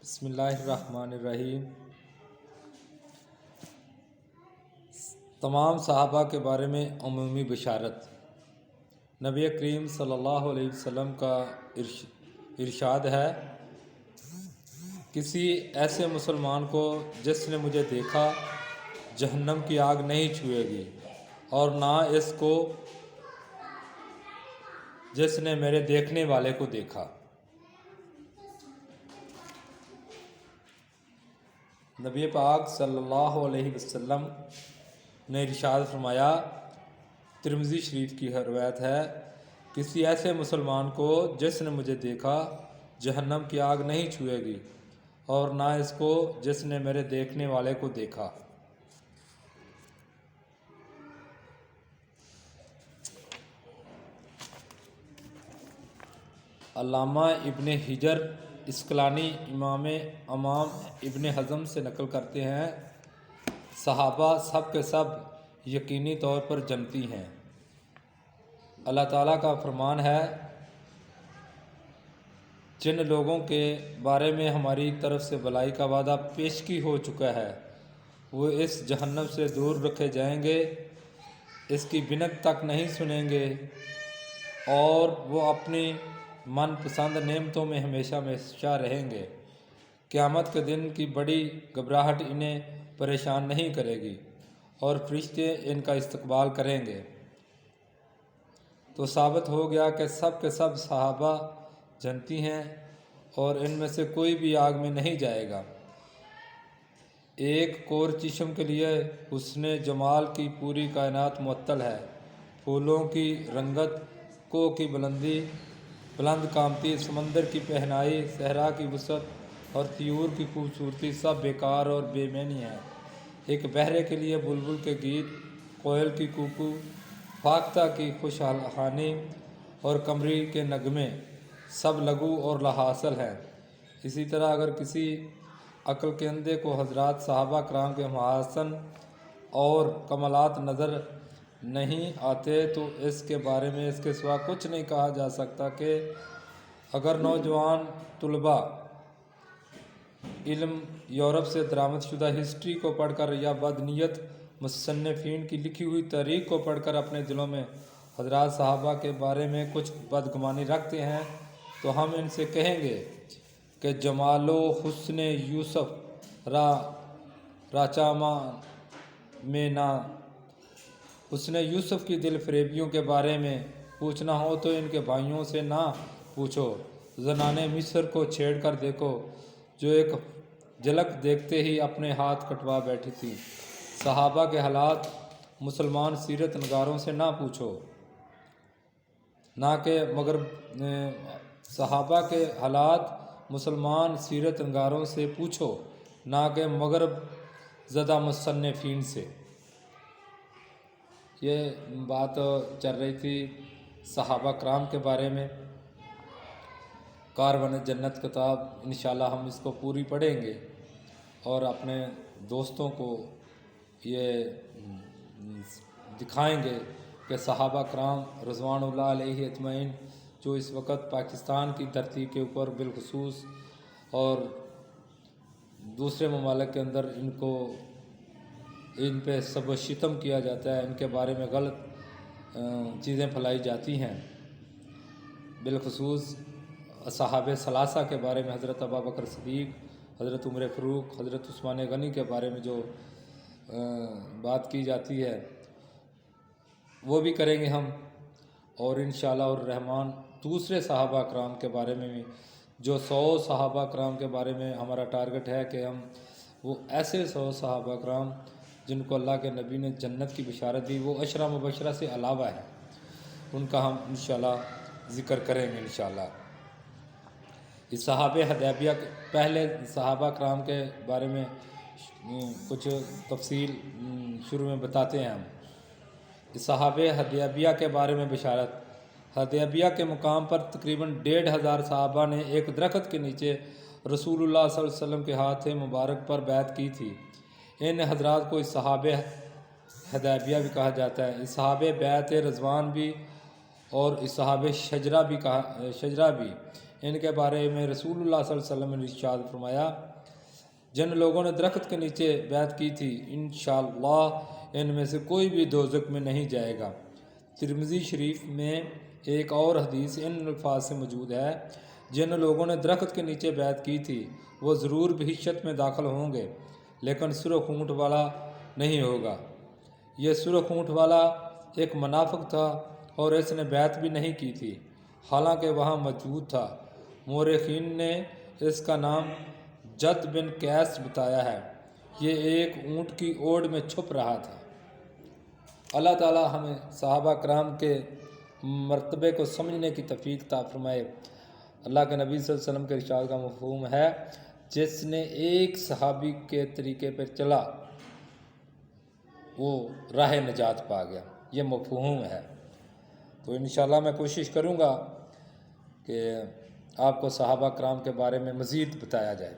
بسم اللہ الرحمن الرحیم۔ تمام صحابہ کے بارے میں عمومی بشارت۔ نبی کریم صلی اللہ علیہ وسلم کا ارشاد ہے، کسی ایسے مسلمان کو جس نے مجھے دیکھا جہنم کی آگ نہیں چھوئے گی، اور نہ اس کو جس نے میرے دیکھنے والے کو دیکھا۔ نبی پاک صلی اللہ علیہ وسلم نے ارشاد فرمایا، ترمذی شریف کی روایت ہے، کسی ایسے مسلمان کو جس نے مجھے دیکھا جہنم کی آگ نہیں چھوئے گی، اور نہ اس کو جس نے میرے دیکھنے والے کو دیکھا۔ علامہ ابن حجر عسقلانی امام ابن حزم سے نقل کرتے ہیں، صحابہ سب کے سب یقینی طور پر جنتی ہیں۔ اللہ تعالیٰ کا فرمان ہے، جن لوگوں کے بارے میں ہماری طرف سے بلائی کا وعدہ پیشگی ہو چکا ہے وہ اس جہنم سے دور رکھے جائیں گے، اس کی بنت تک نہیں سنیں گے، اور وہ اپنی من پسند نعمتوں میں ہمیشہ ہمیشہ رہیں گے۔ قیامت کے دن کی بڑی گھبراہٹ انہیں پریشان نہیں کرے گی، اور فرشتے ان کا استقبال کریں گے۔ تو ثابت ہو گیا کہ سب کے سب صحابہ جنتی ہیں، اور ان میں سے کوئی بھی آگ میں نہیں جائے گا۔ ایک کور چشم کے لیے حسن جمال کی پوری کائنات معطل ہے، پھولوں کی رنگت، کوہ کی بلند قامتی، سمندر کی پہنائی، صحرا کی وسعت اور طیور کی خوبصورتی سب بیکار اور بے معنی ہیں۔ ایک بہرے کے لیے بلبل کے گیت، کوئل کی کوکو، فاختہ کی خوشحالی اور قمری کے نغمے سب لغو اور لا حاصل ہیں۔ اسی طرح اگر کسی عقل کے اندھے کو حضرات صحابہ کرام کے محاسن اور کمالات نظر نہیں آتے تو اس کے بارے میں اس کے سوا کچھ نہیں کہا جا سکتا کہ اگر نوجوان طلباء علم یورپ سے درآمد شدہ ہسٹری کو پڑھ کر یا بدنیت مصنفین کی لکھی ہوئی تاریخ کو پڑھ کر اپنے دلوں میں حضرات صحابہ کے بارے میں کچھ بدگمانی رکھتے ہیں تو ہم ان سے کہیں گے کہ جمال و حسن یوسف راچاما میں نہ حسن یوسف کی دل فریبیوں کے بارے میں پوچھنا ہو تو ان کے بھائیوں سے نہ پوچھو۔ زنان مصر کو چھیڑ کر دیکھو، جو ایک جھلک دیکھتے ہی اپنے ہاتھ کٹوا بیٹھی تھی۔ صحابہ کے حالات مسلمان سیرت نگاروں سے نہ پوچھو، صحابہ کے حالات مسلمان سیرت نگاروں سے پوچھو، نہ کہ مغرب زدہ مصنفین سے۔ یہ بات چل رہی تھی صحابہ کرام کے بارے میں۔ کاروان جنت کتاب انشاءاللہ ہم اس کو پوری پڑھیں گے اور اپنے دوستوں کو یہ دکھائیں گے کہ صحابہ کرام رضوان اللہ علیہ اجمعین جو اس وقت پاکستان کی دھرتی کے اوپر بالخصوص اور دوسرے ممالک کے اندر ان پہ سب و شتم کیا جاتا ہے، ان کے بارے میں غلط چیزیں پھیلائی جاتی ہیں، بالخصوص صحابہ ثلاثہ کے بارے میں حضرت ابوبکر صدیق، حضرت عمر فاروق، حضرت عثمان غنی کے بارے میں جو بات کی جاتی ہے وہ بھی کریں گے ہم، اور انشاءاللہ الرحمن دوسرے صحابہ کرام کے بارے میں بھی، جو 100 صحابہ کرام کے بارے میں ہمارا ٹارگٹ ہے کہ ہم وہ ایسے 100 صحابہ کرام جن کو اللہ کے نبی نے جنت کی بشارت دی، وہ عشرہ مبشرہ سے علاوہ ہے، ان کا ہم انشاءاللہ ذکر کریں گے انشاءاللہ۔ اس صحابہ حدیبیہ پہلے صحابہ کرام کے بارے میں کچھ تفصیل شروع میں بتاتے ہیں ہم۔ اس صحابہ حدیبیہ کے بارے میں بشارت۔ حدیبیہ کے مقام پر تقریباً 1500 صحابہ نے ایک درخت کے نیچے رسول اللہ صلی اللہ علیہ وسلم کے ہاتھ مبارک پر بیعت کی تھی۔ ان حضرات کو اس صحابہ حدیبیہ بھی کہا جاتا ہے، اس صحابہ بیعت رضوان بھی اور اس صحابہ شجرہ بھی۔ ان کے بارے میں رسول اللہ صلی اللہ علیہ وسلم نے ارشاد فرمایا، جن لوگوں نے درخت کے نیچے بیعت کی تھی انشاءاللہ ان میں سے کوئی بھی دوزخ میں نہیں جائے گا۔ ترمذی شریف میں ایک اور حدیث ان الفاظ سے موجود ہے، جن لوگوں نے درخت کے نیچے بیعت کی تھی وہ ضرور بہشت میں داخل ہوں گے، لیکن سرخ اونٹ والا نہیں ہوگا۔ یہ سرخ اونٹ والا ایک منافق تھا اور اس نے بیعت بھی نہیں کی تھی، حالانکہ وہاں موجود تھا۔ مورخین نے اس کا نام جد بن قیس بتایا ہے۔ یہ ایک اونٹ کی اوڑ میں چھپ رہا تھا۔ اللہ تعالی ہمیں صحابہ کرام کے مرتبے کو سمجھنے کی توفیق عطا فرمائے۔ اللہ کے نبی صلی اللہ علیہ وسلم کے ارشاد کا مفہوم ہے، جس نے ایک صحابی کے طریقے پر چلا وہ راہ نجات پا گیا، یہ مفہوم ہے۔ تو انشاءاللہ میں کوشش کروں گا کہ آپ کو صحابہ کرام کے بارے میں مزید بتایا جائے۔